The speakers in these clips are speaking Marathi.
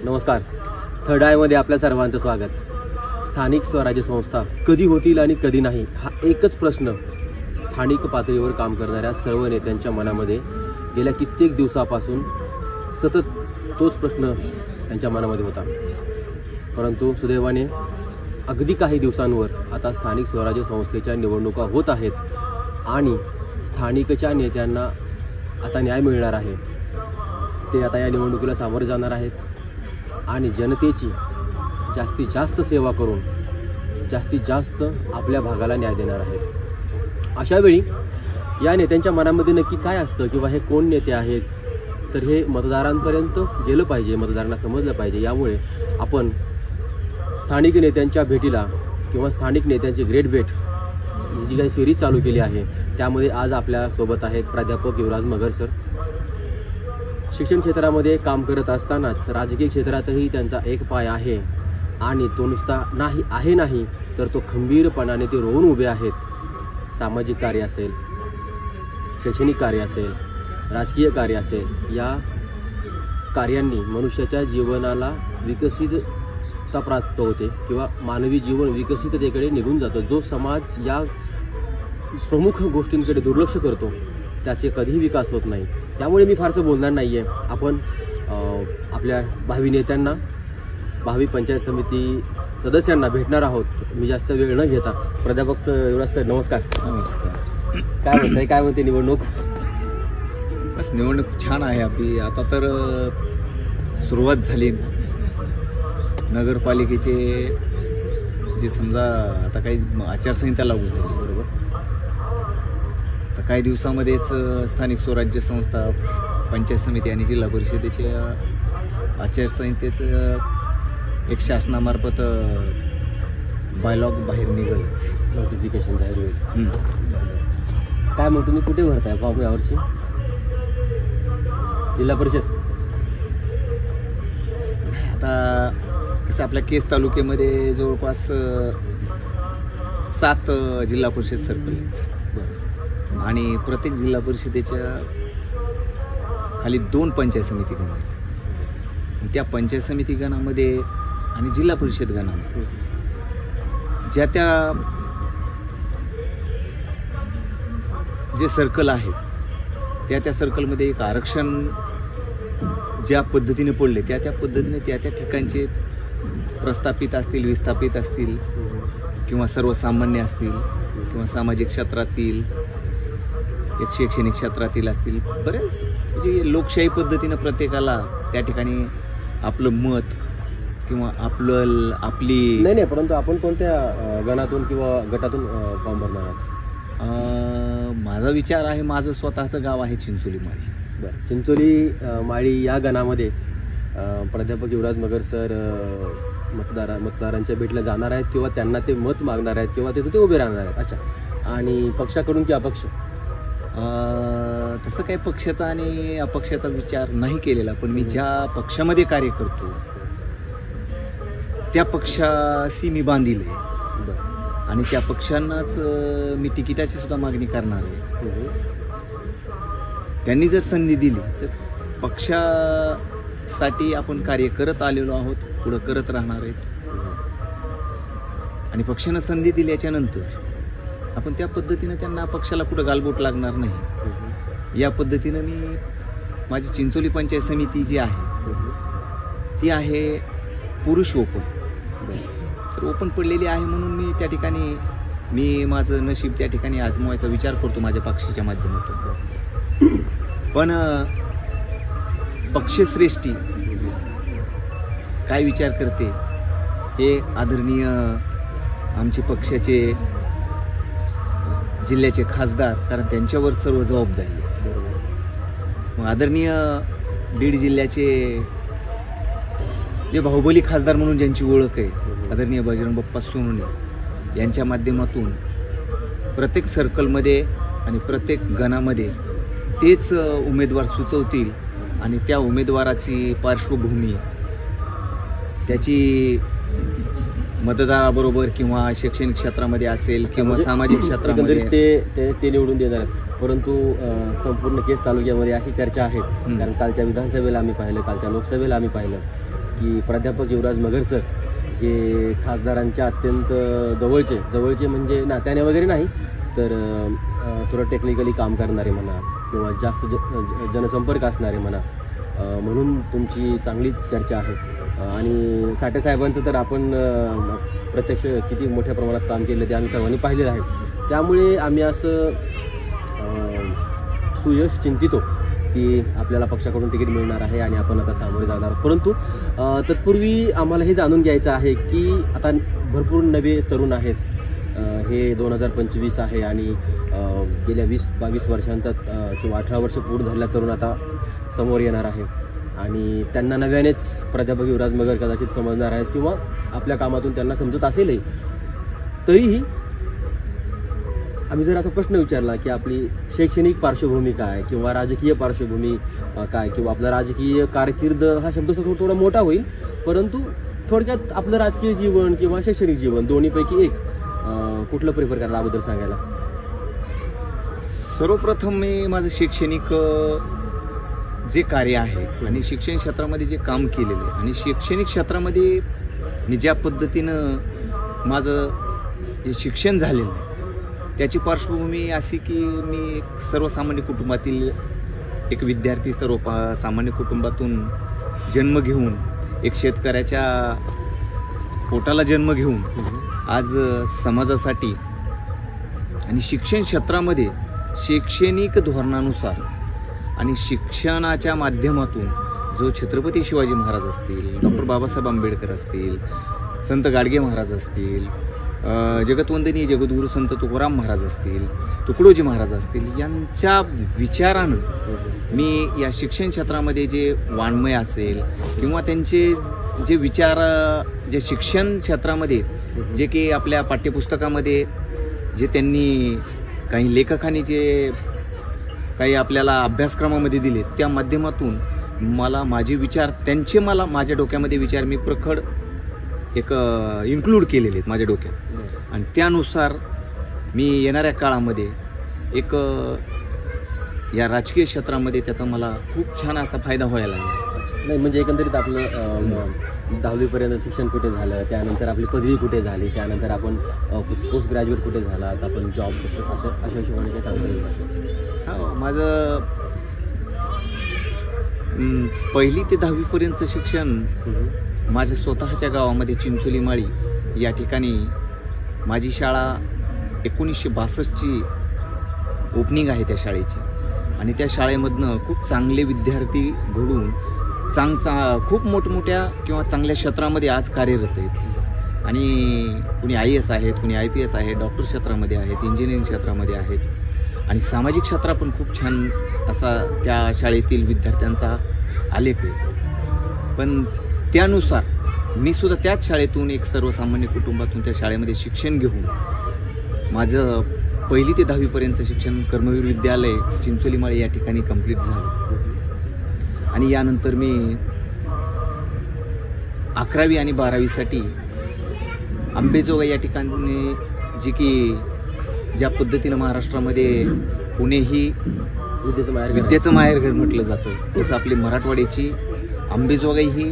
नमस्कार. थर्ड आयमध्ये आपल्या सर्वांचं स्वागत. स्थानिक स्वराज्य संस्था कधी होतील आणि कधी नाही, हा एकच प्रश्न स्थानिक पातळीवर काम करणाऱ्या सर्व नेत्यांच्या मनामध्ये गेल्या कित्येक दिवसापासून सतत तोच प्रश्न त्यांच्या मनामध्ये होता. परंतु सुदैवाने अगदी काही दिवसांवर आता स्थानिक स्वराज्य संस्थेच्या निवडणुका होत आहेत आणि स्थानिकच्या नेत्यांना आता न्याय मिळणार आहे. ते आता या निवडणुकीला सामोरे जाणार आहेत आणि जनतेची जास्तीत जास्त सेवा करून जास्तीत जास्त आपल्या भागाला न्याय देणार आहेत. अशावेळी या नेत्यांच्या मनामध्ये नक्की काय असतं किंवा हे कोण नेते आहेत, तर हे मतदारांपर्यंत गेलं पाहिजे, मतदारांना समजलं पाहिजे. यामुळे आपण स्थानिक नेत्यांच्या भेटीला किंवा स्थानिक नेत्यांची ग्रेट भेट ही जी काही सिरीज चालू केली आहे त्यामध्ये आज आपल्यासोबत आहेत प्राध्यापक युवराज मगर सर. शिक्षण क्षेत्रामध्ये काम करत असतानाच राजकीय क्षेत्रातही त्यांचा एक पाय आहे आणि तो नुसता नाही तर तो खंबीरपणाने ते रोवून उभे आहेत. सामाजिक कार्य असेल, शैक्षणिक कार्य असेल, राजकीय कार्य असेल, या कार्यांनी मनुष्याच्या जीवनाला विकसितता प्राप्त होते किंवा मानवी जीवन विकसिततेकडे निघून जातं. जो समाज या प्रमुख गोष्टींकडे दुर्लक्ष करतो त्याचे कधीही विकास होत नाही. त्यामुळे मी फारसं बोलणार नाही आहे. आपण आपल्या भावी नेत्यांना, भावी पंचायत समिती सदस्यांना भेटणार आहोत. मी जास्त वेळ न घेता प्राध्यापक युवराज सर, नमस्कार. नमस्कार. काय म्हणते निवडणूक? बस निवडणूक छान आहे आपली. आता तर सुरुवात झाली. नगरपालिकेचे जे समजा आता काही आचारसंहिता लागू झाली, बरोबर. तर काही दिवसामध्येच स्थानिक स्वराज्य संस्था, पंचायत समिती आणि जिल्हा परिषदेच्या आचारसंहितेचं एक शासनामार्फत बायलॉग बाहेर निघेलच, नोटिफिकेशन जाहीर होईल. काय मग तुम्ही कुठे भरताय फॉर्म यावर्षी? जिल्हा परिषद? आता कसं आपल्या केस तालुक्यामध्ये जवळपास 7 जिल्हा परिषद सर्कल आहेत आणि प्रत्येक जिल्हा परिषदेच्या खाली 2 पंचायत समिती गण आहेत. त्या पंचायत समिती गणामध्ये आणि जिल्हा परिषद गणामध्ये ज्या त्या जे सर्कल आहेत त्या सर्कलमध्ये एक आरक्षण ज्या पद्धतीने पडले त्या पद्धतीने त्या ठिकाणचे प्रस्थापित असतील, विस्थापित असतील किंवा सर्वसामान्य असतील किंवा सामाजिक क्षेत्रातील, शैक्षणिक क्षेत्रातील असतील, बरेच म्हणजे लोकशाही पद्धतीनं प्रत्येकाला त्या ठिकाणी आपलं मत किंवा आपली नाही, परंतु आपण कोणत्या गणातून किंवा गटातून फॉर्म भरणार आहात? माझा विचार आहे, माझं स्वतःचं गाव आहे चिंचोली माळी. बरं, चिंचोली माळी या गणामध्ये प्राध्यापक युवराज मगर सर मतदारांच्या भेटीला जाणार आहेत किंवा त्यांना ते मत मागणार आहेत किंवा ते उभे राहणार आहेत? अच्छा. आणि पक्षाकडून की अपक्ष? तसं काही पक्षाचा आणि अपक्षाचा विचार नाही केलेला, पण मी ज्या पक्षामध्ये कार्य करतो त्या पक्षाशी मी बांधील आहे आणि त्या पक्षांनाच मी तिकिटाची सुद्धा मागणी करणार आहे. त्यांनी जर संधी दिली तर पक्षासाठी आपण कार्य करत आलेलो आहोत, पुढं करत राहणार आहेत आणि पक्षानं संधी दिल्याच्या नंतर आपण त्या पद्धतीनं त्यांना पक्षाला कुठं गालबोट लागणार नाही या पद्धतीनं मी माझी चिंचोली पंचायत समिती जी आहे ती आहे पुरुष ओपन. तर ओपन पडलेली आहे म्हणून मी त्या ठिकाणी माझं नशीब त्या ठिकाणी आजमावायचा विचार करतो माझ्या पक्षाच्या माध्यमातून. पण पक्षश्रेष्ठी काय विचार करते हे आदरणीय आमचे पक्षाचे जिल्ह्याचे खासदार, कारण त्यांच्यावर सर्व जबाबदारी आहे. मग आदरणीय बीड जिल्ह्याचे जे बाहुबली खासदार म्हणून ज्यांची ओळख आहे, आदरणीय बजरंग बाप्पा सोनवणे यांच्या माध्यमातून प्रत्येक सर्कलमध्ये आणि प्रत्येक गणामध्ये तेच उमेदवार सुचवतील आणि त्या उमेदवाराची पार्श्वभूमी, त्याची मतदाराबरोबर किंवा शैक्षणिक क्षेत्रामध्ये असेल किंवा सामाजिक क्षेत्रामध्ये ते निवडून देणार आहेत. परंतु संपूर्ण केस तालुक्यामध्ये अशी चर्चा आहे, कारण कालच्या विधानसभेला आम्ही पाहिलं, कालच्या लोकसभेला आम्ही पाहिलं की प्राध्यापक युवराज मगर सर हे खासदारांच्या अत्यंत जवळचे म्हणजे नात्याने वगैरे नाही तर थोडं टेक्निकली काम करणारे म्हणा किंवा जास्त जनसंपर्क असणारे म्हणा, म्हणून तुमची चांगली चर्चा आहे. आणि साठे साहेबांचं तर आपण प्रत्यक्ष किती मोठ्या प्रमाणात काम केलं ते आम्ही सर्वांनी पाहिलेलं आहे. त्यामुळे आम्ही असं सुयश चिंतितो की आपल्याला पक्षाकडून तिकीट मिळणार आहे आणि आपण आता सामोरे जाणार. परंतु तत्पूर्वी आम्हाला हे जाणून घ्यायचं आहे की आता भरपूर नवे तरुण आहेत. हे 2025 आहे आणि गेल्या 20-22 वर्षांचा किंवा 18 वर्ष पूर्ण झालेला तरुण आता समोर येणार आहे आणि त्यांना नव्यानेच प्राध्यापक युवराज मगर कदाचित समजणार आहेत किंवा आपल्या कामातून त्यांना समजत असेलही. तरीही आम्ही जर असा प्रश्न विचारला की आपली शैक्षणिक पार्श्वभूमी काय किंवा राजकीय पार्श्वभूमी काय किंवा आपला राजकीय कारकीर्द हा शब्द थोडा मोठा होईल, परंतु थोडक्यात आपलं राजकीय जीवन किंवा शैक्षणिक जीवन दोन्हीपैकी एक कुठलं प्रिफर करायला अगोदर सांगायला? सर्वप्रथम मी माझं शैक्षणिक जे कार्य आहे आणि शिक्षण क्षेत्रामध्ये जे काम केलेलं आहे आणि शैक्षणिक क्षेत्रामध्ये मी ज्या पद्धतीनं माझं जे शिक्षण झालेलं आहे त्याची पार्श्वभूमी अशी की मी सर्वसामान्य कुटुंबातील एक विद्यार्थी, सामान्य कुटुंबातून जन्म घेऊन एक शेतकऱ्याच्या पोटाला जन्म घेऊन आज समाजासाठी आणि शिक्षण क्षेत्रामध्ये शैक्षणिक धोरणानुसार आणि शिक्षणाच्या माध्यमातून जो छत्रपती शिवाजी महाराज असतील, डॉक्टर बाबासाहेब आंबेडकर असतील, संत गाडगे महाराज असतील, जगतवंदनीय जगद्गुरू संत तुकाराम महाराज असतील, तुकडोजी महाराज असतील, यांच्या विचारानं मी या शिक्षण क्षेत्रामध्ये जे वाङ्मय असेल किंवा त्यांचे जे विचार जे शिक्षण क्षेत्रामध्ये जे की आपल्या पाठ्यपुस्तकामध्ये जे त्यांनी काही लेखकांनी जे काही आपल्याला अभ्यासक्रमामध्ये दिले त्या माध्यमातून मला माझे विचार मला माझ्या डोक्यामध्ये विचार मी प्रखड एक इन्क्लूड केलेले आहेत माझ्या डोक्यात आणि त्यानुसार मी येणाऱ्या काळामध्ये एक या राजकीय क्षेत्रामध्ये त्याचा मला खूप छान असा फायदा व्हायला लागला. नाही म्हणजे एकंदरीत आपलं 10वीपर्यंत शिक्षण कुठे झालं, त्यानंतर आपली पदवी कुठे झाली, त्यानंतर आपण पोस्ट ग्रॅज्युएट कुठे झाला, आता आपण जॉब असं अशा हिशोबाने काय सांगता येईल? हा, माझं 1ली ते 10वीपर्यंतचं शिक्षण माझ्या स्वतःच्या गावामध्ये चिंचोली माळी या ठिकाणी माझी शाळा 1962ची ओपनिंग आहे त्या शाळेची आणि त्या शाळेमधनं खूप चांगले विद्यार्थी घडून खूप मोठमोठ्या किंवा चांगल्या क्षेत्रामध्ये आज कार्यरत आहेत आणि कुणी IAS आहेत, कुणी IPS आहेत, डॉक्टर क्षेत्रामध्ये आहेत, इंजिनिअरिंग क्षेत्रामध्ये आहेत आणि सामाजिक क्षेत्रात पण खूप छान असा त्या शाळेतील विद्यार्थ्यांचा आलेख आहे. पण त्यानुसार मी सुद्धा त्याच शाळेतून एक सर्वसामान्य कुटुंबातून त्या शाळेमध्ये शिक्षण घेऊन माझं 1ली ते 10वीपर्यंतचं शिक्षण कर्मवीर विद्यालय चिंचोली माळी या ठिकाणी कंप्लीट झालं आणि यानंतर मी 11वी आणि 12वीसाठी अंबेजोगाई या ठिकाणी ज्या पद्धतीनं महाराष्ट्रामध्ये पुणे ही विद्येचं माहेरघर म्हटलं जातं तसं आपली मराठवाड्याची अंबेजोगाई ही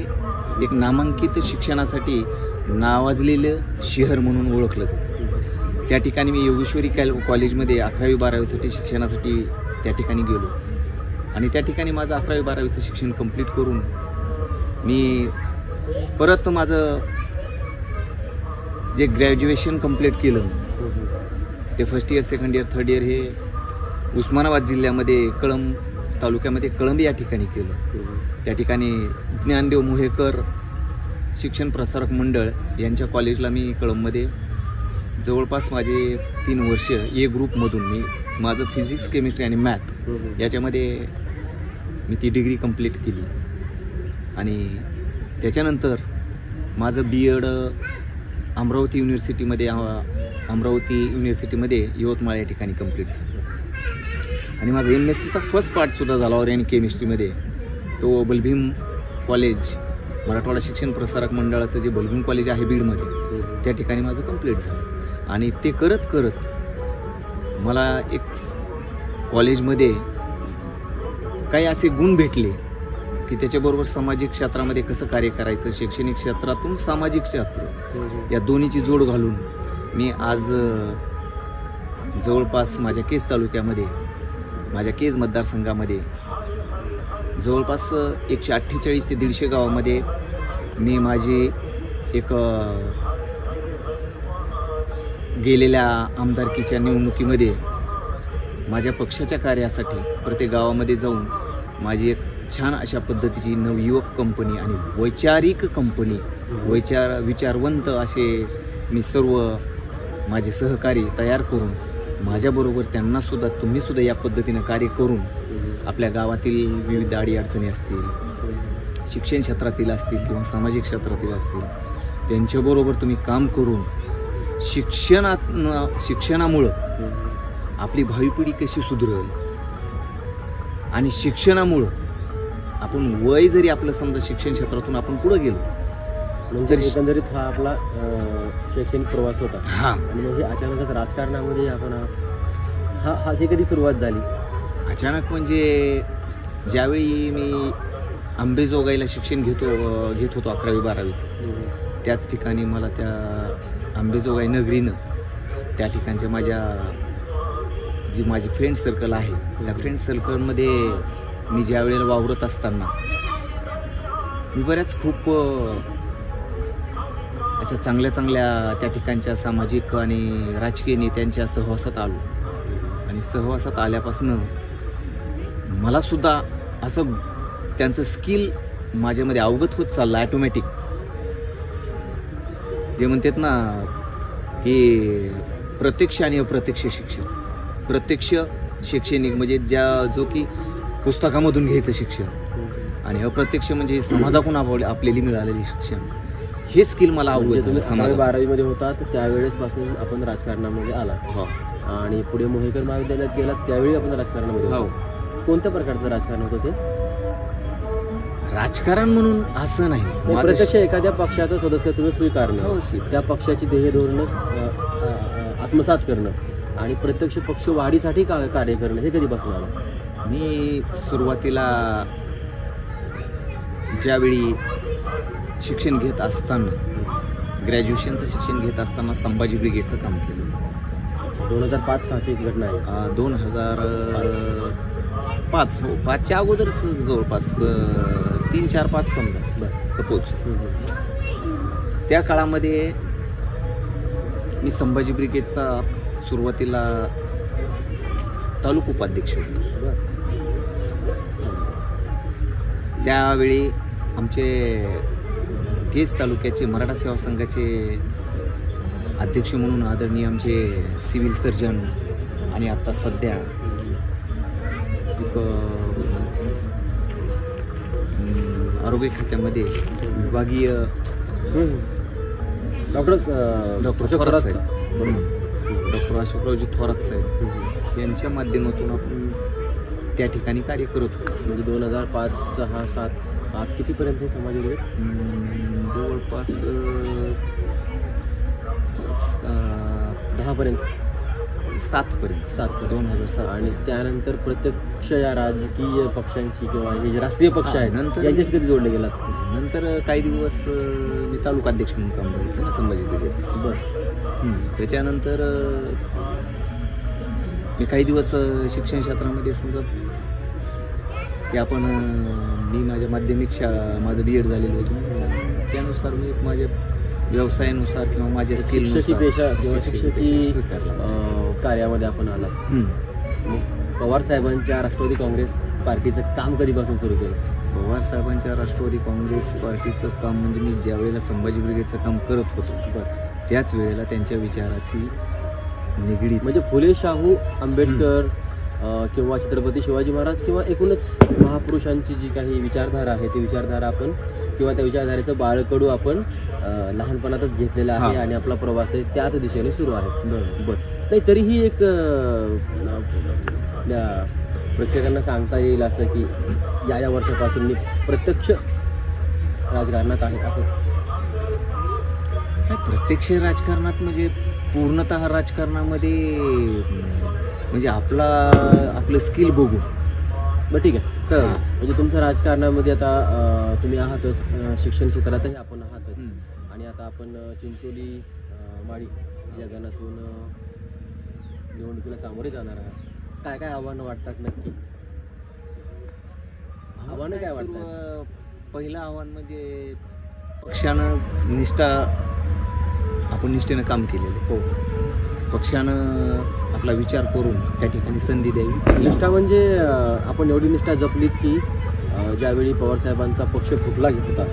एक नामांकित शिक्षणासाठी नावाजलेलं शहर म्हणून ओळखलं जातं. त्या ठिकाणी मी योगेश्वरी कॉलेजमध्ये 11वी 12वीसाठी शिक्षणासाठी त्या ठिकाणी गेलो आणि त्या ठिकाणी माझं 11वी 12वीचं शिक्षण कंप्लीट करून मी परत माझं जे ग्रॅज्युएशन कंप्लीट केलं ते first year, second year, third year हे उस्मानाबाद जिल्ह्यामध्ये कळंब तालुक्यामध्ये कळंब या ठिकाणी केलं. त्या ठिकाणी ज्ञानदेव मोहेकर शिक्षण प्रसारक मंडळ यांच्या कॉलेजला मी कळंबमध्ये जवळपास माझे 3 वर्ष ए ग्रुपमधून माझं फिजिक्स, केमिस्ट्री आणि मॅथ याच्यामध्ये मी ती डिग्री कंप्लीट केली आणि त्याच्यानंतर माझं BEd अमरावती युनिव्हर्सिटीमध्ये यवतमाळ या ठिकाणी कंप्लीट झालं आणि माझा MSCचा फर्स्ट पार्टसुद्धा झाला ऑर्गॅनिक केमिस्ट्रीमध्ये. तो बलभीम कॉलेज मराठवाडा शिक्षण प्रसारक मंडळाचं जे बलभीम कॉलेज आहे बीडमध्ये त्या ठिकाणी माझं कंप्लीट झालं आणि ते करत करत मला एक कॉलेजमध्ये काही असे गुण भेटले की त्याच्याबरोबर सामाजिक क्षेत्रामध्ये कसं कार्य करायचं, शैक्षणिक क्षेत्रातून सामाजिक क्षेत्र या दोन्हीची जोड घालून मी आज जवळपास माझ्या केज तालुक्यामध्ये, माझ्या केज मतदारसंघामध्ये जवळपास 148 ते 150 गावामध्ये मी माझी एक गेलेल्या आमदारकीच्या निवडणुकीमध्ये माझ्या पक्षाच्या कार्यासाठी प्रत्येक गावामध्ये जाऊन माझी एक छान अशा पद्धतीची नवयुवक कंपनी आणि वैचारिक कंपनी, विचारवंत असे मी सर्व माझे सहकारी तयार करून माझ्याबरोबर त्यांना सुद्धा, तुम्ही सुद्धा या पद्धतीनं कार्य करून आपल्या गावातील विविध अडीअडचणी असतील, शिक्षण क्षेत्रातील असतील किंवा सामाजिक क्षेत्रातील असतील, त्यांच्याबरोबर तुम्ही काम करून शिक्षणामुळं आपली भावी पिढी कशी सुधरेल आणि शिक्षणामुळं आपण वय जरी आपलं समजा शिक्षण क्षेत्रातून आपण पुढे गेलो म्हणजे एकंदरीत हा आपला शैक्षणिक प्रवास होता. आणि मग हे अचानकच राजकारणामध्ये आपण हे कधी सुरुवात झाली? अचानक म्हणजे ज्यावेळी मी आंबेजोगाईला शिक्षण घेत होतो 11वी 12वीचं, त्याच ठिकाणी मला त्या आंबेजोगाई नगरीनं त्या ठिकाणच्या जी माझी फ्रेंड सर्कल आहे त्या फ्रेंड सर्कलमध्ये मी ज्या वेळेला वावरत असताना मी बऱ्याच खूप अशा चांगल्या त्या ठिकाणच्या सामाजिक आणि राजकीय नेत्यांच्या सहवासात आलो. आणि सहवासात आल्यापासून मला सुद्धा असं त्यांचं स्किल माझ्यामध्ये अवगत होत चाललं ॲटोमॅटिक. जे म्हणतात ना की प्रत्यक्ष आणि अप्रत्यक्ष शिक्षण. प्रत्यक्ष शैक्षणिक म्हणजे जो की पुस्तकामधून घ्यायचं शिक्षण, आणि अप्रत्यक्ष म्हणजे समाजाकडून आपल्याला मिळालेले शिक्षण. हे स्किल मला अवगत. तुम्ही 12वीमध्ये होता तर त्यावेळेस पासून आपण राजकारणामध्ये आला. हो. आणि पुढे मोहेकर महाविद्यालयात गेलात त्यावेळी आपण राजकारणामध्ये. हो. कोणत्या प्रकारचं राजकारण होतं ते? राजकारण म्हणून असं नाही, प्रत्यक्ष एखाद्या पक्षाचं सदस्यत्व स्वीकारणं, त्या पक्षाची ध्येय धोरणं आत्मसात करणं आणि प्रत्यक्ष पक्ष वाढीसाठी कार्य करणं, हे कधीपासून आलं? मी सुरुवातीला ज्यावेळी शिक्षण घेत असताना, ग्रॅज्युएशनचं शिक्षण घेत असताना संभाजी ब्रिगेडचं काम केलं. 2005-06ची घटना आहे. 2005 हो, 5च्या अगोदरच जवळपास 3, 4, 5 समजा सपोज. त्या काळामध्ये मी संभाजी ब्रिगेडचा सुरुवातीला तालुका उपाध्यक्ष होतो. त्यावेळी आमचे केज तालुक्याचे मराठा सेवा संघाचे अध्यक्ष म्हणून आदरणीय आमचे सिव्हिल सर्जन आणि आता सध्या आरोग्य खात्यामध्ये विभागीय डॉक्टर अशोकरावजी थोरात साहेब यांच्या माध्यमातून आपण त्या ठिकाणी कार्य करत होतो. म्हणजे 2005, 6, 7, 8 कितीपर्यंत हे समाज वगैरे? जवळपास 10पर्यंत, 7पर्यंत, 2007. आणि त्यानंतर प्रत्यक्ष या राजकीय पक्षांशी किंवा हे जे राष्ट्रीय पक्ष आहेत नंतर यांच्याशी कधी जोडले गेलात? नंतर काही दिवस मी तालुका अध्यक्ष म्हणून काम करतो ना संभाजी ब्रिगेडचं. बरं. त्याच्यानंतर मी काही दिवस शिक्षण क्षेत्रामध्ये समजा की आपण मी माझ्या माध्यमिक माझं BEd झालेलं होतं, त्यानुसार मी माझ्या व्यवसायानुसार किंवा माझ्या शिक्षकी पेशा किंवा शिक्षकी कार्यामध्ये आपण आला. पवार साहेबांच्या राष्ट्रवादी काँग्रेस पार्टीचं काम कधीपासून सुरू केलं? पवार साहेबांच्या राष्ट्रवादी काँग्रेस पार्टीचं काम म्हणजे मी ज्या वेळेला संभाजी ब्रिगेडचं काम करत होतो त्याच वेळेला त्यांच्या विचाराशी निगडीत म्हणजे फुले, शाहू, आंबेडकर किंवा छत्रपती शिवाजी महाराज किंवा एकूणच महापुरुषांची जी काही विचारधारा आहे ती विचारधारा आपण किंवा त्या विचारधारेचं बाळकडू आपण लहानपणातच घेतलेला आहे आणि आपला प्रवास आहे त्याच दिशेने सुरू आहे. बरं. नाही तरीही एक आपल्या प्रेक्षकांना सांगता येईल असं की या वर्षापासून मी प्रत्यक्ष राजकारणात आहे असं? प्रत्यक्ष राजकारणात म्हणजे पूर्णतः राजकारणामध्ये म्हणजे आपलं स्किल बघून बरं ठीक आहे चला. हां. म्हणजे तुमच्या राजकारणामध्ये आता तुम्ही आहातच, शिक्षण क्षेत्रातही आपण आहातच, आणि आता आपण चिंचोली माळी या गणातून निवडणुकीला सामोरे जाणार आहात. काय काय आव्हानं वाटतात नक्की? आव्हानं काय वाटतात? पहिलं आव्हान म्हणजे पक्षानं आपण निष्ठेनं काम केलेलं आहे. हो, पक्षानं आपला विचार करून त्या ठिकाणी संधी द्यावी. निष्ठा म्हणजे आपण एवढी निष्ठा जपलीत की ज्यावेळी पवारसाहेबांचा पक्ष फुटला घेत होता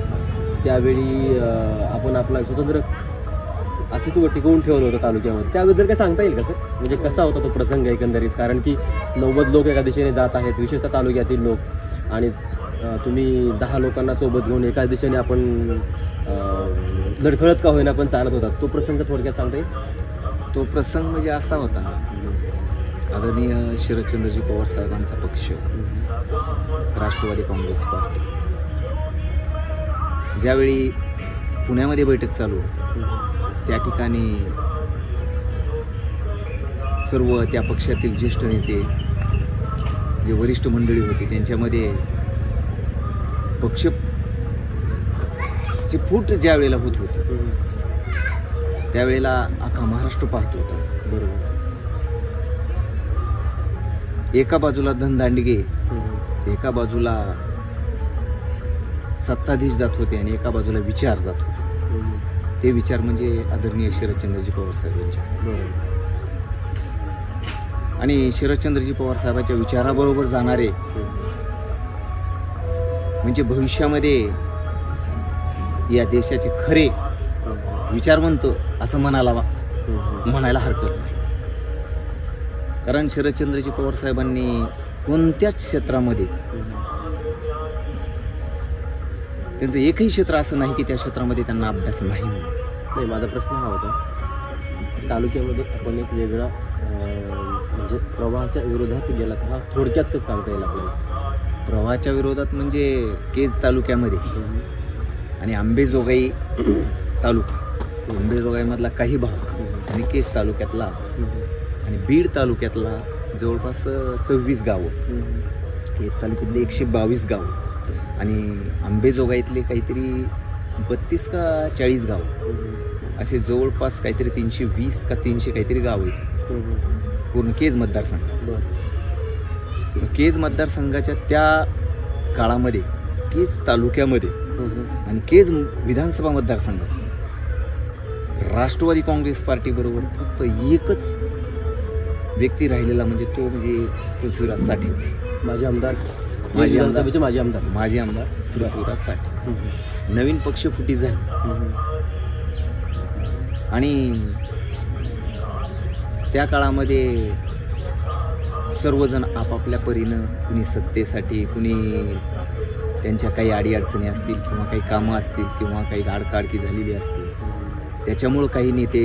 त्यावेळी आपण आपला स्वतंत्र अस्तित्व टिकवून ठेवलं होतं तालुक्यामध्ये. त्याबद्दल काय सांगता येईल का सर? म्हणजे कसा होता तो प्रसंग एकंदरीत? कारण की 90 लोक एका दिशेने जात आहेत, विशेषतः तालुक्यातील लोक, आणि तुम्ही 10 लोकांना सोबत घेऊन एका दिशेने आपण लढखळत का होईना पण चालत होता. तो प्रसंग थोडक्यात सांगता येईल? तो प्रसंग म्हणजे असा होता, आदरणीय शरदचंद्रजी पवार साहेबांचा पक्ष राष्ट्रवादी काँग्रेस पार्टी ज्यावेळी पुण्यामध्ये बैठक चालू होती त्या ठिकाणी सर्व त्या पक्षातील ज्येष्ठ नेते जे वरिष्ठ मंडळी होती त्यांच्यामध्ये पक्षाची फूट ज्या वेळेला होत होती त्यावेळेला अख्खा महाराष्ट्र पाहत होता. बरोबर. एका बाजूला धनदांडगे, एका बाजूला सत्ताधीश जात होते आणि एका बाजूला विचार जात होते. ते विचार म्हणजे आदरणीय शरदचंद्रजी पवार साहेब यांचे. आणि शरदचंद्रजी पवार साहेबांच्या विचाराबरोबर जाणारे म्हणजे भविष्यामध्ये या देशाचे खरे विचारवंत असं म्हणायला हरकत नाही. कारण शरदचंद्रजी पवार साहेबांनी कोणत्याच क्षेत्रामध्ये त्यांचं एकही क्षेत्र असं नाही की त्या क्षेत्रामध्ये त्यांना अभ्यास नाही. नाही, माझा प्रश्न हा होता, तालुक्यामध्ये आपण एक वेगळा म्हणजे प्रवाहाच्या विरोधात गेला तर हा थोडक्यात कसं सांगता येईल आपल्याला? प्रवाहाच्या विरोधात म्हणजे केज तालुक्यामध्ये आणि आंबेजोगाई तालुका, आंबेजोगाईमधला काही भाग आणि केज तालुक्यातला आणि बीड तालुक्यातला जवळपास 26 गावं, केज तालुक्यातले 122 गावं आणि आंबेजोगाईतले काहीतरी 32 का 40 गाव, असे जवळपास काहीतरी 320 का 300 काहीतरी गाव आहेत पूर्ण केज मतदारसंघ. केज मतदारसंघाच्या त्या काळामध्ये केज तालुक्यामध्ये आणि केज विधानसभा मतदारसंघ राष्ट्रवादी काँग्रेस पार्टी बरोबर फक्त एकच व्यक्ती राहिलेला म्हणजे तो म्हणजे पृथ्वीराज साठे, माजी आमदार, माजी आमदार पृथ्वीराज साठे. नवीन पक्ष फुटी झाली आणि त्या काळामध्ये सर्वजण आपापल्या परीनं कुणी सत्तेसाठी, कुणी त्यांच्या काही अडीअडचणी असतील किंवा काही कामं असतील किंवा काही आडकाडकी झालेली असतील त्याच्यामुळं काही नेते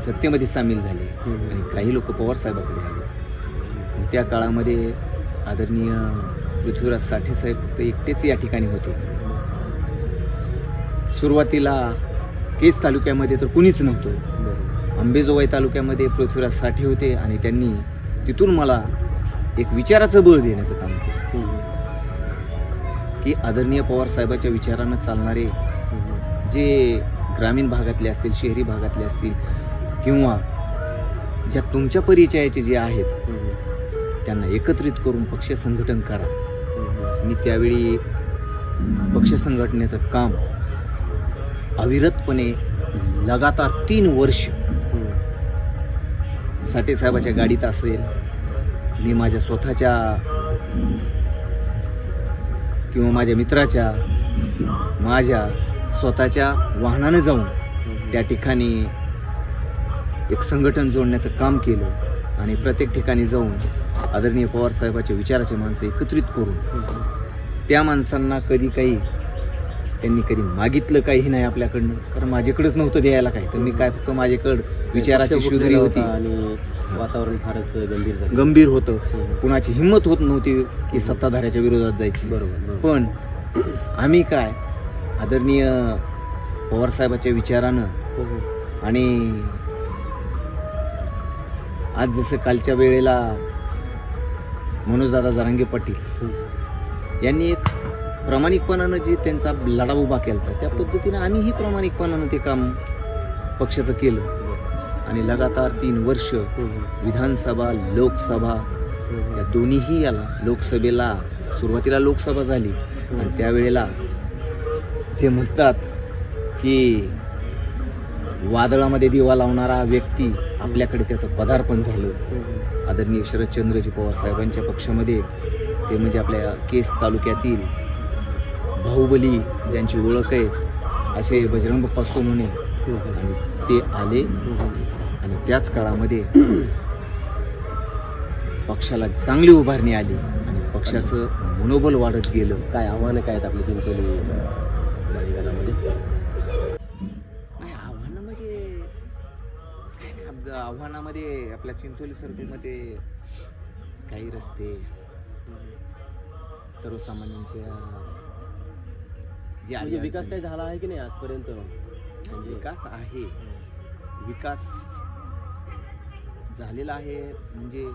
सत्तेमध्ये सामील झाले आणि काही लोक पवारसाहेबाकडे आले. त्या काळामध्ये आदरणीय पृथ्वीराज साठे साहेब फक्त एकटेच या ठिकाणी होते. सुरुवातीला केज तालुक्यामध्ये तर कुणीच नव्हतं. आंबेजोगाई तालुक्यामध्ये पृथ्वीराज साठे होते आणि त्यांनी तिथून मला एक विचाराचं बळ देण्याचं काम केलं की आदरणीय पवार साहेबांच्या विचारानं चालणारे जे ग्रामीण भागातले असतील, शहरी भागातले असतील किंवा ज्या तुमच्या परिचयाचे जे आहेत त्यांना एकत्रित करून पक्ष संघटन करा. मी त्यावेळी पक्ष संघटनेचं काम अविरतपणे लगातार 3 वर्ष साठे साहेबाच्या गाडीत असेल, मी माझ्या स्वतःच्या किंवा माझ्या मित्राच्या, माझ्या स्वतःच्या वाहनानं जाऊन त्या ठिकाणी एक संघटन जोडण्याचं काम केलं आणि प्रत्येक ठिकाणी जाऊन आदरणीय पवार साहेबांच्या विचाराचे माणसं एकत्रित करून त्या माणसांना त्यांनी कधी मागितलं काही नाही आपल्याकडनं, कारण माझ्याकडेच नव्हतं द्यायला काही, तर मी काय फक्त माझ्याकडं विचाराची शुद्धी होती आणि वातावरण फारच गंभीर होतं. कुणाची हिंमत होत नव्हती की सत्ताधाऱ्याच्या विरोधात जायची. बरोबर. पण आम्ही काय आदरणीय पवार साहेबांच्या विचारानं आणि आज जसं कालच्या वेळेला मनोजदादा जरांगे पाटील यांनी एक प्रामाणिकपणानं जे त्यांचा लढा उभा केला त्या पद्धतीनं आम्हीही प्रामाणिकपणानं ते काम पक्षाचं केलं आणि लगातार 3 वर्ष विधानसभा लोकसभा या दोन्हीही याला लोकसभेला सुरुवातीला लोकसभा झाली आणि त्यावेळेला जे म्हणतात की वादळामध्ये दिवा लावणारा व्यक्ती आपल्याकडे त्याचं पदार्पण झालं आदरणीय शरदचंद्रजी पवार साहेबांच्या पक्षामध्ये ते म्हणजे आपल्या केस तालुक्यातील बाहुबली ज्यांची ओळख आहे असे बजरंग बाप्पा सोनवणे आणि ते आले आणि त्याच काळामध्ये पक्षाला चांगली उभारणी आली आणि पक्षाचं मनोबल वाढत गेलं. काय आव्हानं काय आहेत आपल्या चिंचोली माळीगावामध्ये? नाही आव्हानं म्हणजे काय नाही, आव्हानामध्ये आपल्या चिंचोली सर्कलमध्ये काही रस्ते सर्वसामान्यांच्या जे म्हणजे विकास काय झाला आहे की नाही आजपर्यंत? म्हणजे विकास आहे, विकास झालेला आहे म्हणजे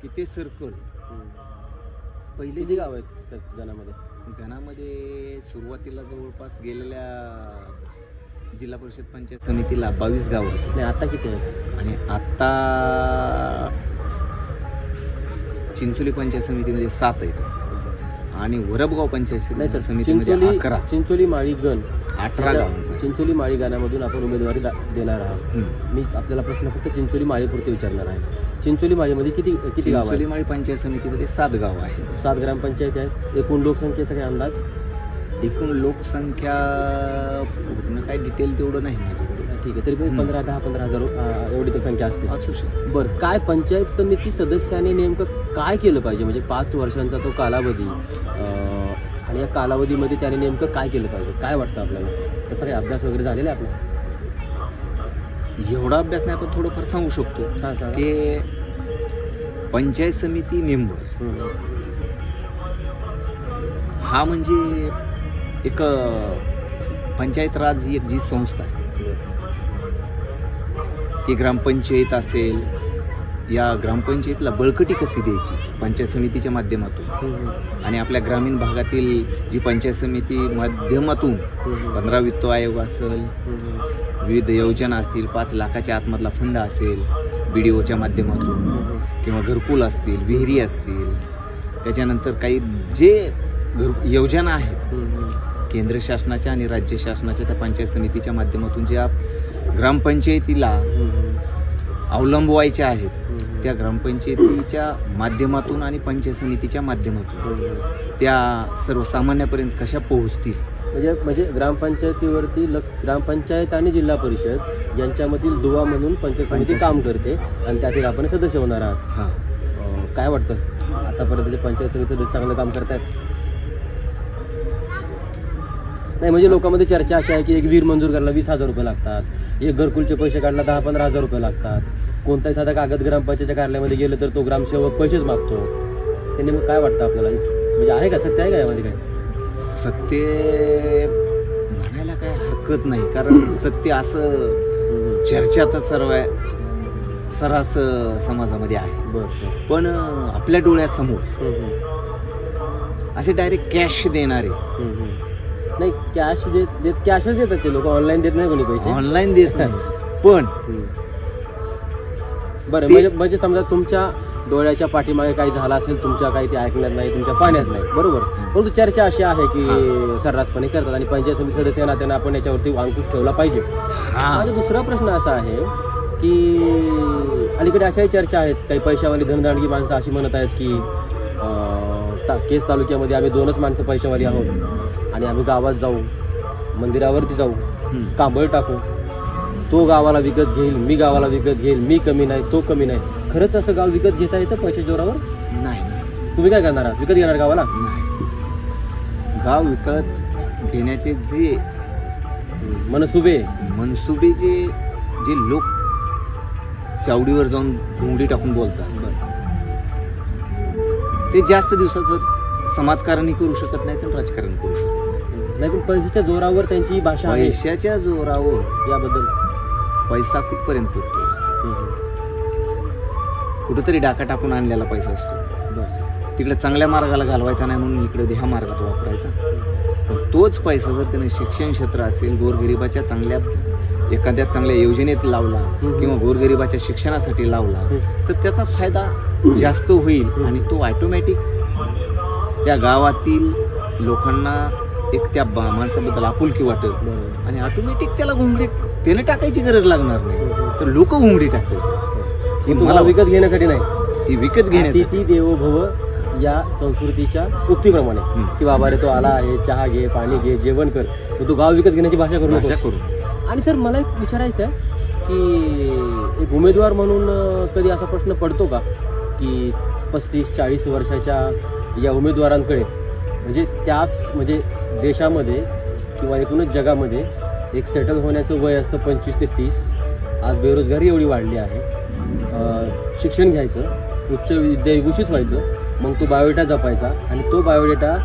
किती सर्कल पहिले किती गाव आहेत गणामध्ये सुरुवातीला जवळपास गेलेल्या जिल्हा परिषद पंचायत समितीला 22 गाव होते. नाही आता किती आहेत? आणि आता चिंचोली पंचायत समितीमध्ये 7 आहेत आणि वरबगाव पंचायत समितीमध्ये 11. चिंचोली माळी गण 18 गावांचा. चिंचोली माळी गाण्यामधून आपण उमेदवारी देणार आहात. मी आपल्याला प्रश्न फक्त चिंचोली माळीपुरते विचारणार आहे. चिंचोली माळीमध्ये किती गाव आहेत? चिंचोली माळी पंचायत समितीमध्ये 7 गाव आहेत. 7 ग्रामपंचायत आहेत. एकूण लोकसंख्येचा काही अंदाज? एकूण लोकसंख्या पूर्ण काय डिटेल तेवढं नाही माझ्याकडे. ठीक आहे, तरी पण 10-15,000 एवढी तर संख्या असते. असू शकते. बरं, काय पंचायत समिती सदस्याने नेमकं काय केलं पाहिजे? म्हणजे 5 वर्षांचा तो कालावधी आणि या कालावधीमध्ये त्याने नेमकं काय केलं पाहिजे? काय वाटतं आपल्याला? त्याचा काही अभ्यास वगैरे झालेला आहे आपला? एवढा अभ्यास नाही पण थोडंफार सांगू शकतो की पंचायत समिती मेंबर हा म्हणजे एक पंचायत राज ही एक जी संस्था आहे ती ग्रामपंचायत असेल या ग्रामपंचायतीला बळकटी कशी द्यायची पंचायत समितीच्या माध्यमातून आणि आपल्या ग्रामीण भागातील जी पंचायत समिती माध्यमातून 15 वित्त आयोग असेल, विविध योजना असतील, 5 लाखाच्या आतमधला फंड असेल BDOच्या माध्यमातून किंवा घरकुल असतील, विहिरी असतील, त्याच्यानंतर काही जे योजना आहेत केंद्र शासनाच्या आणि राज्य शासनाच्या त्या पंचायत समितीच्या माध्यमातून ज्या ग्रामपंचायतीला अवलंबवायच्या आहेत त्या ग्रामपंचायतीच्या माध्यमातून आणि पंचायत समितीच्या माध्यमातून त्या सर्वसामान्यापर्यंत कशा पोहोचतील. म्हणजे ग्रामपंचायतीवरती ग्रामपंचायत आणि जिल्हा परिषद यांच्यामधील दुवा म्हणून पंचायत समिती काम करते आणि त्यातील आपण सदस्य होणार आहात. हां, काय वाटतं आतापर्यंत पंचायत समिती सदस्य चांगलं काम करतायत? नाही म्हणजे लोकांमध्ये चर्चा अशी आहे की एक विहीर मंजूर करायला 20,000 रुपये लागतात, एक घरकुलचे पैसे काढला 10-15,000 रुपये लागतात, कोणताही साधा कागद ग्रामपंचायतच्या कार्यालयामध्ये गेलं तर तो ग्रामसेवक पैसेच मागतो. त्यांनी मग काय वाटतं आपल्याला? म्हणजे आहे का सत्य आहे का यामध्ये? काय सत्य म्हणायला काय हरकत नाही कारण सत्य असं चर्चा तर सर्रास समाजामध्ये आहे. बरं, पण आपल्या डोळ्यासमोर असे डायरेक्ट कॅश देणारे नाही, कॅशच देतात ते लोक, ऑनलाईन देत नाही कोणी पैसे. ऑनलाईन देत नाही पण बरं म्हणजे समजा तुमच्या डोळ्याच्या पाठीमागे काही झालं असेल, तुमच्या काही ते ऐकण्यात नाही, तुमच्या पाण्यात नाही, बरोबर, परंतु चर्चा अशी आहे की सर्रासपणे करतात आणि पंचायत समिती सदस्य नात्यानं आपण याच्यावरती अंकुश ठेवला पाहिजे. माझा दुसरा प्रश्न असा आहे की अलीकडे अशाही चर्चा आहेत, काही पैशावाली धनदांडगी माणसं अशी म्हणत आहेत की केस तालुक्यामध्ये आम्ही 2च माणसं पैशावाली आहोत आणि आम्ही गावात जाऊ, मंदिरावरती जाऊ, कांबळ टाकू, तो गावाला विकत घेईल, मी गावाला विकत घेईल, मी कमी नाही, तो कमी नाही. खरंच असं गाव विकत घेता येतं पैशाच्या जोरावर? नाही. तुम्ही काय करणार आहात? विकत घेणार गावाला? नाही. गाव विकत घेण्याचे जे मनसुबे जे लोक चावडीवर जाऊन घोंगडी टाकून बोलतात ते जास्त दिवसाचं समाजकारणही करू शकत नाही तर राजकारण करू शकत नाही. पण पैशाच्या जोरावर त्यांची भाषा आहे. पैशाच्या जोरावर याबद्दल पैसा कुठपर्यंत पोहोचतो? कुठंतरी डाका टाकून आणलेला पैसा असतो. तिकडे चांगल्या मार्गाला घालवायचा नाही म्हणून इकडे ह्या मार्गात वापरायचा. पण तोच पैसा जर त्याने शिक्षण क्षेत्र असेल, गोरगरिबाच्या एखाद्या चांगल्या योजनेत लावला किंवा गोरगरिबाच्या शिक्षणासाठी लावला तर त्याचा फायदा जास्त होईल आणि तो ऑटोमॅटिक त्या गावातील लोकांना एक त्या माणसाबद्दल आपुलकी वाटेल आणि ऑटोमॅटिक त्याला घुंगडी त्याने टाकायची गरज लागणार नाही, तर लोक घुंगडी टाकतात. ही मला विकत घेण्यासाठी नाही, ती विकत घेण्यासाठी. ती देवो भव या संस्कृतीच्या उक्तीप्रमाणे की बाबा रे तो आला आहे, चहा घे, पाणी घे, जेवण कर, तू गाव विकत घेण्याची भाषा करू. आणि सर मला एक विचारायचं आहे की एक उमेदवार म्हणून कधी असा प्रश्न पडतो का की 35-40 वर्षाच्या या उमेदवारांकडे म्हणजे त्याच म्हणजे देशामध्ये किंवा एकूणच जगामध्ये एक सेटल होण्याचं वय असतं 25 ते 30. आज बेरोजगारी एवढी वाढली आहे. शिक्षण घ्यायचं, उच्च विद्याभूषित व्हायचं, मग तो बायोडेटा जपायचा आणि तो बायोडेटा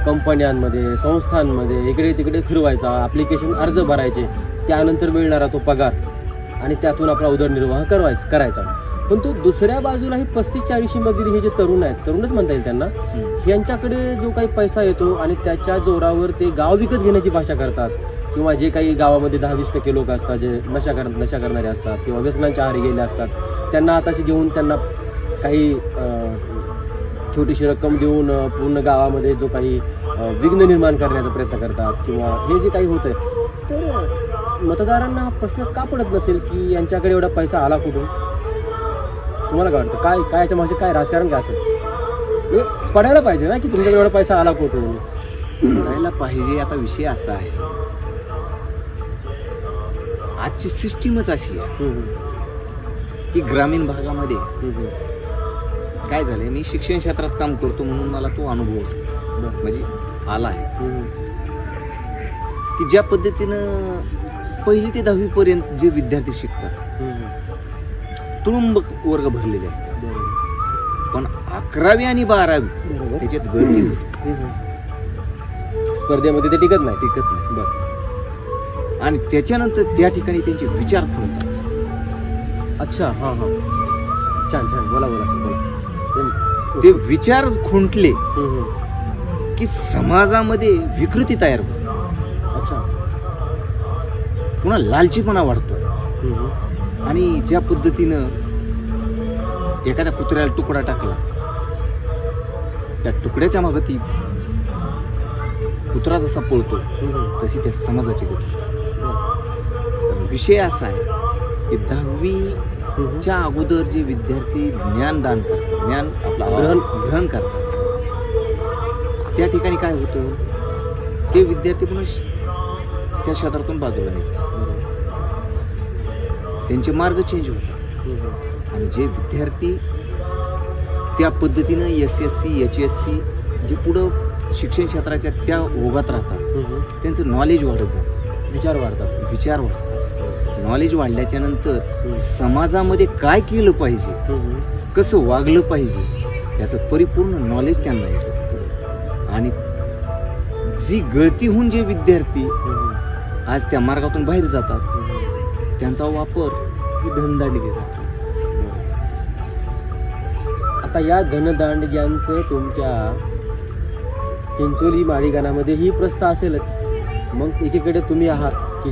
कंपन्यांमध्ये, संस्थांमध्ये इकडे तिकडे फिरवायचा, ॲप्लिकेशन अर्ज भरायचे, त्यानंतर मिळणारा तो पगार आणि त्यातून आपला उदरनिर्वाह करायचा. पण तो दुसऱ्या बाजूला हे 35-40 मधील हे जे तरुण आहेत, तरुणच म्हणता येईल त्यांना, यांच्याकडे जो काही पैसा येतो आणि त्याच्या जोरावर ते गाव विकत घेण्याची भाषा करतात किंवा जे काही गावामध्ये 10-20% लोक असतात जे नशा करणारे असतात किंवा व्यसनांच्या आहारी गेले असतात, त्यांना आताशी घेऊन त्यांना काही छोटीशी रक्कम देऊन पूर्ण गावामध्ये जो काही विघ्न निर्माण करण्याचा प्रयत्न करतात किंवा हे जे काही होतंय, तर मतदारांना हा प्रश्न का पडत नसेल की यांच्याकडे एवढा पैसा आला कुठून? तुम्हाला काय वाटतं? काय याच्या मागे काय राजकारण काय असेल? पडायला पाहिजे ना की तुमच्याकडे एवढा पैसा आला कुठून? पडायला पाहिजे. आता विषय असा आहे, आजची सिस्टीमच अशी आहे की ग्रामीण भागामध्ये काय झालंय, मी शिक्षण क्षेत्रात काम करतो म्हणून मला तो अनुभव म्हणजे आला आहे की ज्या पद्धतीनं 1ली ते 10वी पर्यंत जे विद्यार्थी शिकतात तुडुंब वर्ग भरलेले असतात, पण 11वी आणि 12वी त्याच्यात गळती होते, स्पर्धेमध्ये ते टिकत नाही. आणि त्याच्यानंतर त्या ठिकाणी त्यांचे विचार खुंटतात. अच्छा, हां हां, छान छान, बोला बोला सर बोला. ते विचार खुंटले की समाजामध्ये विकृती तयार होते. अच्छा, पुन्हा लालचीपणा वाढतो. आणि ज्या पद्धतीनं एखाद्या कुत्र्याला तुकडा टाकला, त्या तुकड्याच्या मागे ती कुत्रा जसा पळतो तशी त्या समाजाची गती. विषय असा आहे की 10वीच्या अगोदर जे विद्यार्थी ज्ञानदान करतात, ज्ञान आपला ग्रहण करतात, त्या ठिकाणी काय होतं, ते विद्यार्थी पुन्हा त्या क्षेत्रातून बाजूला निघतात, त्यांचे मार्ग चेंज होतात. आणि जे विद्यार्थी त्या पद्धतीनं SSC HSC जे पुढं शिक्षण क्षेत्राच्या त्या ओघात राहतात, त्यांचं नॉलेज वाढत जातं, विचार वाढतात. नॉलेज वाढल्याच्या नंतर समाजामध्ये काय केलं पाहिजे, कसं वागलं पाहिजे याचं परिपूर्ण नॉलेज त्यांना येतं. आणि जी गळती होऊन जे विद्यार्थी आज त्या मार्गातून बाहेर जातात, त्यांचा वापर ही धनदांडगी जातो. आता या धनदांडग्यांचं तुमच्या चिंचोली माळीगाणामध्ये ही प्रस्थ असेलच. मग एकीकडे तुम्ही आहात की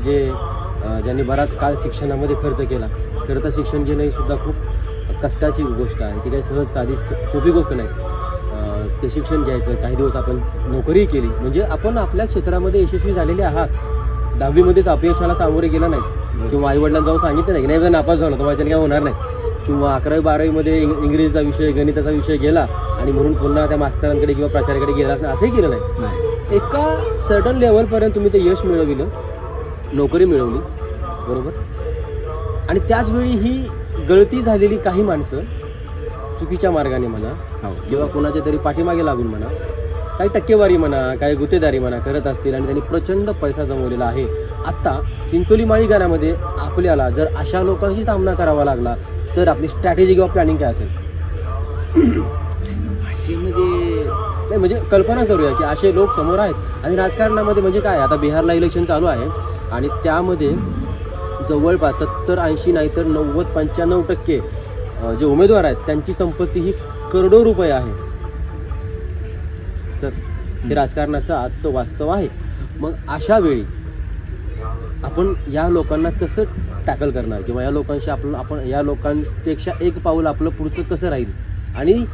ज्यांनी बराच काळ शिक्षणामध्ये खर्च केला. खरं तर शिक्षण घेणं ही सुद्धा खूप कष्टाची गोष्ट आहे, ती काही सहज साधी सोपी गोष्ट नाही. ते शिक्षण घ्यायचं, काही दिवस आपण नोकरीही केली, म्हणजे आपण आपल्या क्षेत्रामध्ये यशस्वी झालेले आहात. 10वीमध्येच अपयशाला सामोरे गेला नाही किंवा आईवडिलांना जाऊन सांगितलं नाही की नाही नापास झालो तर माझ्याने काय होणार नाही, किंवा 11वी-12वीमध्ये इंग्रजीचा विषय, गणिताचा विषय गेला आणि म्हणून पुन्हा त्या मास्तरांकडे किंवा प्राचार्याकडे गेलाच नाही, असंही केलं नाही. एका सडन लेवलपर्यंत तुम्ही ते यश मिळविलं, नोकरी मिळवली, बरोबर. आणि त्याचवेळी ही गळती झालेली काही माणसं चुकीच्या मार्गाने म्हणा किंवा कोणाच्या तरी पाठीमागे लागून म्हणा, काही टक्केवारी म्हणा, काही गुत्तेदारी म्हणा करत असतील आणि त्यांनी प्रचंड पैसा जमवलेला आहे. आता चिंचोली माळीगाणामध्ये आपल्याला जर अशा लोकांशी सामना करावा लागला तर आपली स्ट्रॅटेजी किंवा प्लॅनिंग काय असेल? अशी म्हणजे कल्पना करूया की असे लोक समोर आहेत आणि राजकारणामध्ये म्हणजे काय, आता बिहारला इलेक्शन चालू आहे आणि त्यामध्ये जवळपास 70-80 नाही तर 90-95% जे उमेदवार आहेत त्यांची संपत्ती ही करोडो रुपये आहे सर. हे राजकारणाचं आजचं वास्तव आहे. मग अशा वेळी आपण या लोकांना कसं टॅकल करणार किंवा या लोकांशी आपण या लोकांपेक्षा एक पाऊल आपलं पुढचं कसं राहील. आणि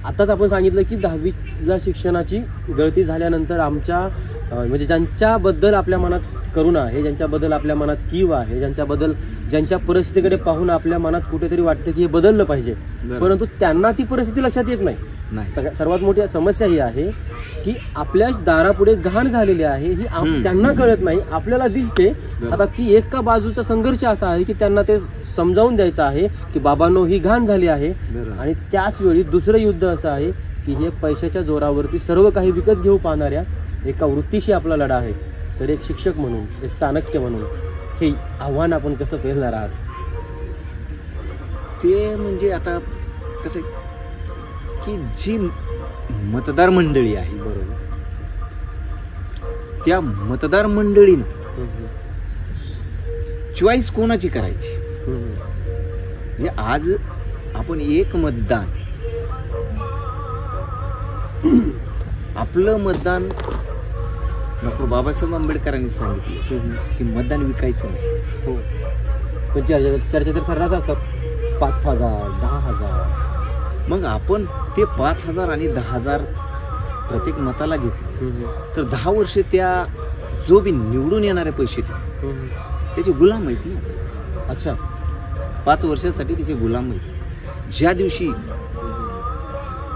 आताच आपण सांगितलं की 10वीला शिक्षणाची गळती झाल्यानंतर आमच्या म्हणजे ज्यांच्याबद्दल आपल्या मनात करुणा आहे, ज्यांच्याबद्दल आपल्या मनात कीव आहे, ज्यांच्या परिस्थितीकडे पाहून आपल्या मनात कुठेतरी वाटतं की हे बदललं पाहिजे, परंतु त्यांना ती परिस्थिती लक्षात येत नाही. सर्वात मोठी समस्या ही आहे की आपल्या दारापुढे घाण झालेली आहे ही त्यांना कळत नाही, आपल्याला दिसते. आता ती एका बाजूचा संघर्ष असा आहे की त्यांना ते समजावून द्यायचं आहे की बाबांनो ही घाण झाली आहे. आणि त्याच वेळी दुसरं युद्ध असं आहे की हे पैशाच्या जोरावरती सर्व काही विकत घेऊ पाहणाऱ्या एका वृत्तीशी आपला लढा आहे. तर एक शिक्षक म्हणून, एक चाणक्य म्हणून हे आव्हान आपण कसं पेलणार आहात? ते म्हणजे आता कसं की जी मतदार मंडळी आहे, बरोबर, त्या मतदार मंडळीनं चॉईस कोणाची करायची. म्हणजे आज आपण एक मतदान, आपलं मतदान डॉक्टर बाबासाहेब आंबेडकरांनी सांगितलं की मतदान विकायचं नाही. हो, पण चर्चा तर सर्रास असतात 5,000 10,000. मग आपण ते 5,000 आणि 10,000 प्रत्येक मताला घेतले तर 10 वर्ष त्या जो बी निवडून येणारे पैसे त्याचे गुलाम आहेत ना. अच्छा, 5 वर्षासाठी त्याचे गुलाम आहेत. ज्या दिवशी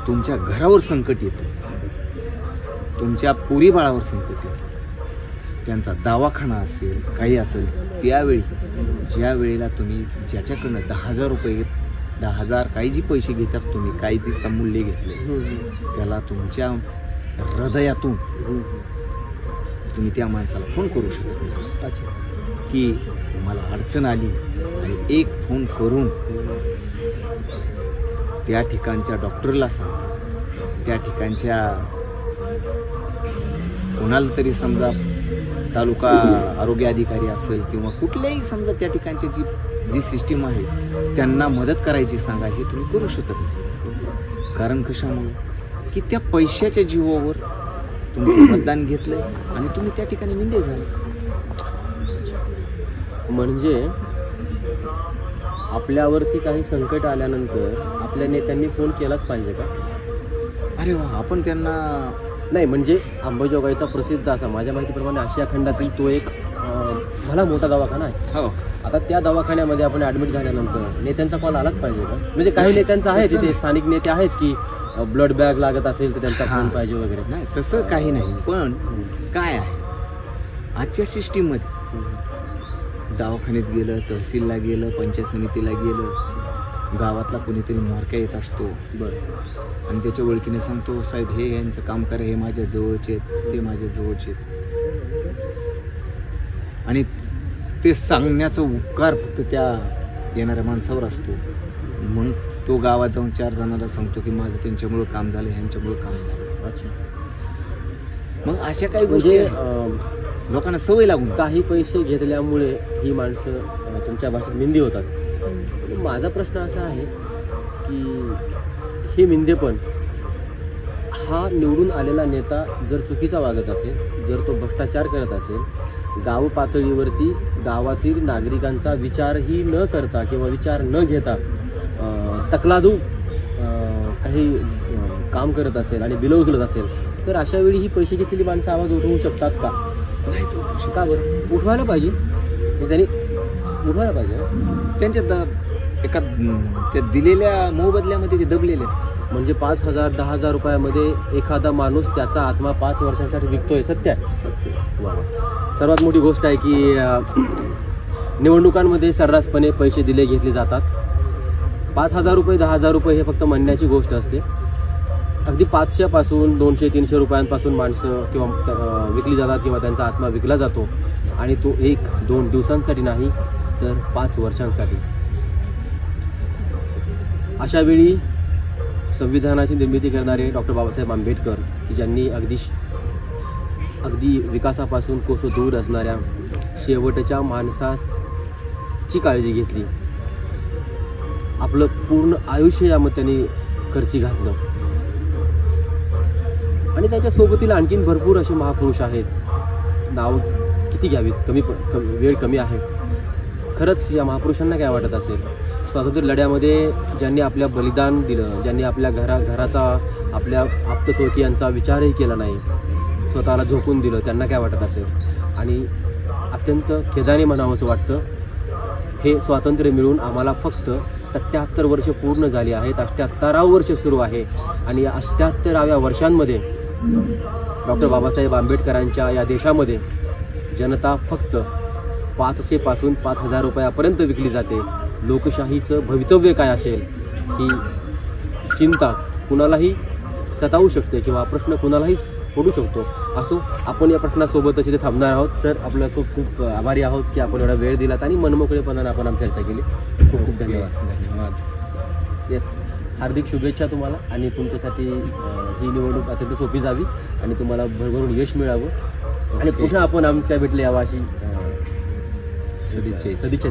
तुमच्या घरावर संकट येतं, तुमच्या पोरी बाळावर संकट येतं, त्यांचा दवाखाना असेल काही असेल, त्यावेळी ज्या वेळेला तुम्ही ज्याच्याकडनं 10,000 रुपये 10,000 काही जी पैसे घेतात तुम्ही, काही जे मूल्य घेतले, त्याला तुमच्या हृदयातून तुम्ही त्या माणसाला फोन करू शकत नाही. अच्छा, की मला अडचण आली आणि एक फोन करून त्या ठिकाणच्या डॉक्टरला सांग, त्या ठिकाणच्या कोणाला तरी समजा तालुका आरोग्य अधिकारी असेल किंवा कुठल्याही समजा त्या ठिकाणची जी सिस्टीम आहे त्यांना मदत करायची सांगा, हे तुम्ही करू शकत नाही. कारण कशामुळे की त्या पैशाच्या जीवावर तुम्ही मतदान घेतलंय आणि तुम्ही त्या ठिकाणी मिंदे झाले. म्हणजे आपल्यावरती काही संकट आल्यानंतर आपल्या नेत्यांनी फोन केलाच पाहिजे का? अरे वा, आपण त्यांना नाही, म्हणजे अंबाजोगाईचा प्रसिद्ध असा माझ्या माहितीप्रमाणे आशिया खंडातील तो एक भला मोठा दवाखाना आहे. हो, आता त्या दवाखान्यामध्ये आपण ऍडमिट झाल्यानंतर नेत्यांचा कॉल आलाच पाहिजे का? म्हणजे काही नेत्यांचा आहे, तिथे स्थानिक नेते आहेत की ब्लड बॅग लागत असेल तर त्यांचा फोन पाहिजे वगैरे. नाही, तसं काही नाही. पण काय आहे, आजच्या सिस्टीम मध्ये दवाखान्यात गेलं, तहसीलला गेलं, पंचायत समितीला गेलं, गावातला कोणीतरी म्हारक्या येत असतो, बरं, आणि त्याच्या ओळखीने सांगतो, साहेब हे यांचं काम करा, हे माझ्या जवळचे आहेत, ते माझ्या जवळचे आहेत. आणि ते सांगण्याचा उपकार फक्त त्या येणाऱ्या माणसावर असतो. मग तो गावात जाऊन 4 जणांना सांगतो की माझं त्यांच्यामुळं काम झालं, ह्यांच्यामुळं काम झालं. अच्छा, मग अशा काही गोष्टी लोकांना सवय लागून काही पैसे घेतल्यामुळे ही माणसं तुमच्या भाषेत मिंदी होतात. माझा प्रश्न असा आहे की हे मिंदेपण हा निवडून आलेला नेता जर चुकीचा वागत असेल, जर तो भ्रष्टाचार करत असेल, गाव पातळीवरती गावातील नागरिकांचा विचारही न करता किंवा विचार न घेता तकलादू काही काम करत असेल आणि बिलं उचलत असेल, तर अशा वेळी ही पैसे घेतलेली माणसं आवाज उठवू शकतात का? का बरं? उठवायला पाहिजे, त्यांनी उठवायला पाहिजे. त्यांच्या एका त्या दिलेल्या मोबदल्यामध्ये ते दबलेले असतात. म्हणजे 5,000 10,000 रुपयामध्ये एखादा माणूस त्याचा आत्मा 5 वर्षांसाठी विकतोय. सत्य आहे, सत्य. वा, सर्वात मोठी गोष्ट आहे की निवडणुकांमध्ये सर्रासपणे पैसे दिले घेतले जातात. 5,000 रुपये 10,000 रुपये हे फक्त म्हणण्याची गोष्ट असते. अगदी 500 पासून 200 300 रुपयांपासून माणसं किंवा विकली जातात किंवा त्यांचा आत्मा विकला जातो, आणि तो 1-2 दिवसांसाठी नाही तर 5 वर्षांसाठी. अशा वेळी संविधानाची निर्मिती करणारे डॉक्टर बाबासाहेब आंबेडकर, की ज्यांनी अगदी विकासापासून कोसो दूर असणाऱ्या शेवटच्या माणसाची काळजी घेतली, आपलं पूर्ण आयुष्य यामध्ये त्यांनी खर्ची घातलं. आणि त्याच्या सोबतीला आणखीन भरपूर असे महापुरुष आहेत. नाव किती घ्यावीत, वेळ कमी आहे. खरंच या महापुरुषांना काय वाटत असेल, स्वातंत्र्य लढ्यामध्ये ज्यांनी आपल्या बलिदान दिलं, ज्यांनी आपल्या घराचा, आपल्या आप्तस्वकीयांचा विचारही केला नाही, स्वतःला झोकून दिलं, त्यांना काय वाटत असेल. आणि अत्यंत खेदाने म्हणावंसं वाटतं, हे स्वातंत्र्य मिळून आम्हाला फक्त 77 वर्ष पूर्ण झाली आहेत. 78वं वर्ष सुरू आहे. आणि या 78व्या वर्षांमध्ये डॉक्टर बाबासाहेब आंबेडकरांच्या या देशामध्ये जनता फक्त 500 पासून 5,000 रुपयापर्यंत विकली जाते. लोकशाहीचं भवितव्य काय असेल ही चिंता कुणालाही सतावू शकते किंवा प्रश्न कुणालाही पडू शकतो. असो, आपण या प्रश्नासोबतच इथे थांबणार आहोत. सर, आपलं खूप खूप आभारी आहोत की आपण एवढा वेळ दिलात आणि मनमोकळेपणाने आपण आमची चर्चा केली. खूप खूप धन्यवाद. येस, हार्दिक शुभेच्छा तुम्हाला. आणि तुमच्यासाठी ही निवडणूक अत्यंत सोपी जावी आणि तुम्हाला भरभरून यश मिळावं आणि पुन्हा आपण आमच्या भेटले यावं अशी सदिच्छा.